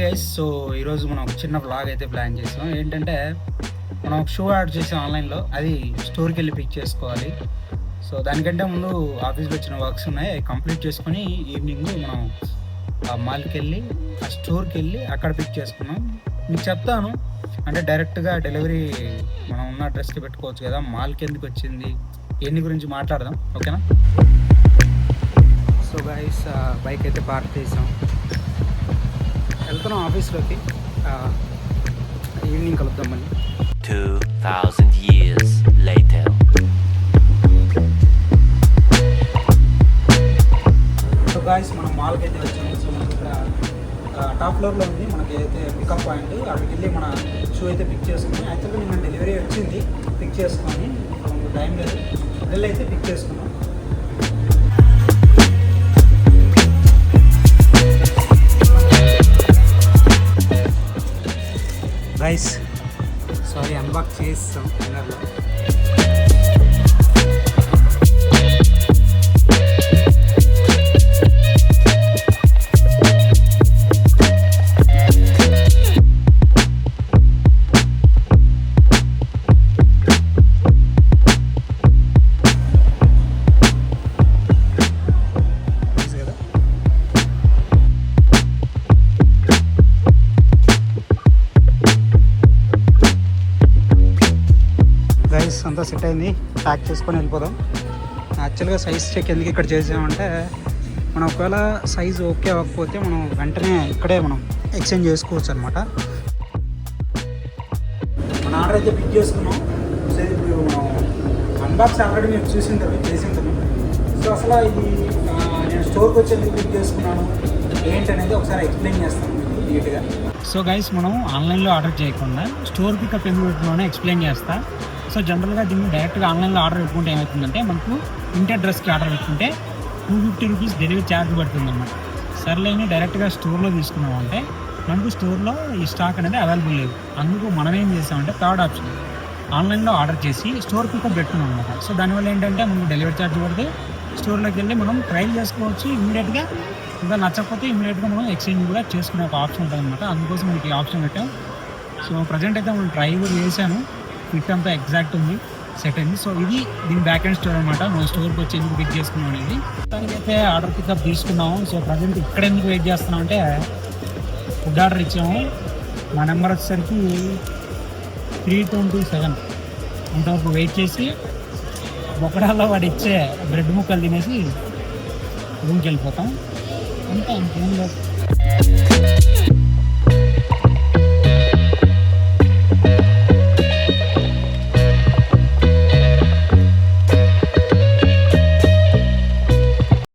Guys, so ఈరోజు మనం ఒక చిన్న వ్లాగ్ అయితే ప్లాన్ చేసాం. ఏంటంటే మనం ఒక షూ ఆర్డర్ చేసాం ఆన్లైన్లో, అది స్టోర్కి వెళ్ళి పిక్ చేసుకోవాలి. సో దానికంటే ముందు ఆఫీస్లో వచ్చిన వర్క్స్ ఉన్నాయి, అవి కంప్లీట్ చేసుకొని ఈవినింగ్ మనం ఆ మాల్కి వెళ్ళి ఆ స్టోర్కి వెళ్ళి అక్కడ పిక్ చేసుకున్నాం. మీకు చెప్తాను, అంటే డైరెక్ట్గా డెలివరీ మనం ఉన్న అడ్రస్కి పెట్టుకోవచ్చు కదా, మాల్కి ఎందుకు వచ్చింది ఎన్ని గురించి మాట్లాడదాం, ఓకేనా? సో గైస్, బైక్ అయితే పార్క్ చేసాం, వెళ్తున్నాం ఆఫీస్లోకి. ఈవినింగ్ కలుద్దాం మళ్ళీ. 2000 years later. సో గాయస్, మనం మాల్కి అయితే వచ్చాము. సో మనకి ఇక్కడ టాప్ ఫ్లోర్లో ఉంది మనకి అయితే పికప్ పాయింట్. అక్కడికి వెళ్ళి మన షూ అయితే పిక్ చేసుకుని, యాక్చువల్గా మన డెలివరీ వచ్చింది, పిక్ చేసుకొని మనకు టైం లేదు, వెళ్ళి అయితే పిక్ చేసుకున్నాం. గైస్ సారీ, అన్బాక్స్ చేస్తాం ఫైనల్లో. అంతా సెట్ అయింది, ప్యాక్ చేసుకొని వెళ్ళిపోదాం. యాక్చువల్గా సైజ్ చెక్ ఎందుకు ఇక్కడ చేసామంటే, మనం ఒకవేళ సైజ్ ఓకే అవ్వకపోతే మనం వెంటనే ఇక్కడే మనం ఎక్స్చేంజ్ చేసుకోవచ్చు అనమాట. మన ఆర్డర్ అయితే పిక్ చేసుకున్నాం. సో ఇప్పుడు మనం అన్బాక్స్ ఆల్రెడీ మీరు చేసింటారు. సో అసలు ఇది నేను స్టోర్కి వచ్చి ఎందుకు పిక్ చేసుకున్నాను ఏంటనేది ఒకసారి ఎక్స్ప్లెయిన్ చేస్తాను మీకు నీట్గా. సో గైస్, మనం ఆన్లైన్లో ఆర్డర్ చేయకుండా స్టోర్ పికప్ ఎందుకు పెట్టుకున్నానో ఎక్స్ప్లెయిన్ చేస్తా. సో జనరల్గా దీన్ని డైరెక్ట్గా ఆన్లైన్లో ఆర్డర్ పెట్టుకుంటే ఏమవుతుందంటే, మనకు ఇంటి అడ్రస్కి ఆర్డర్ పెట్టుకుంటే 250 రూపీస్ డెలివరీ ఛార్జ్ పడుతుంది అన్నమాట. సర్లేని డైరెక్ట్గా స్టోర్లో తీసుకున్నామంటే మనకు స్టోర్లో ఈ స్టాక్ అనేది అవైలబుల్ లేదు. అందుకు మనం ఏం చేసామంటే థర్డ్ ఆప్షన్, ఆన్లైన్లో ఆర్డర్ చేసి స్టోర్ పికప్ పెట్టుకున్నాం అనమాట. సో దానివల్ల ఏంటంటే మనకు డెలివరీ ఛార్జ్ పడితే స్టోర్లోకి వెళ్ళి మనం ట్రైల్ చేసుకోవచ్చు ఇమీడియట్గా. ఇంకా నచ్చకపోతే ఇమీడియట్గా మనం ఎక్స్చేంజ్ కూడా చేసుకునే ఒక ఆప్షన్ ఉంటుంది అనమాట. అందుకోసం మీకు ఈ ఆప్షన్ పెట్టాం. సో ప్రజెంట్ అయితే మనం ట్రై కూడా చేశాను, ఫిట్ అంతా ఎగ్జాక్ట్ ఉంది, సెట్ అయింది. సో ఇది దీని బ్యాక్ అండ్ స్టోర్ అనమాట. మనం స్టోర్కి వచ్చి ఎందుకు పిక్ చేసుకున్నాం అనేది. దానికైతే ఆర్డర్ పికప్ తీసుకున్నాము. సో ప్రజెంట్ ఇక్కడ ఎందుకు వెయిట్ చేస్తున్నాం అంటే, ఫుడ్ ఆర్డర్ ఇచ్చాము. మా నెంబర్ వచ్చేసరికి 327. అంతవరకు వెయిట్ చేసి ఒకడాల్లో వాడు ఇచ్చే బ్రెడ్ ముక్కలు తినేసి రూమ్కి వెళ్ళిపోతాం. అంతే, ఇంకేం లేదు.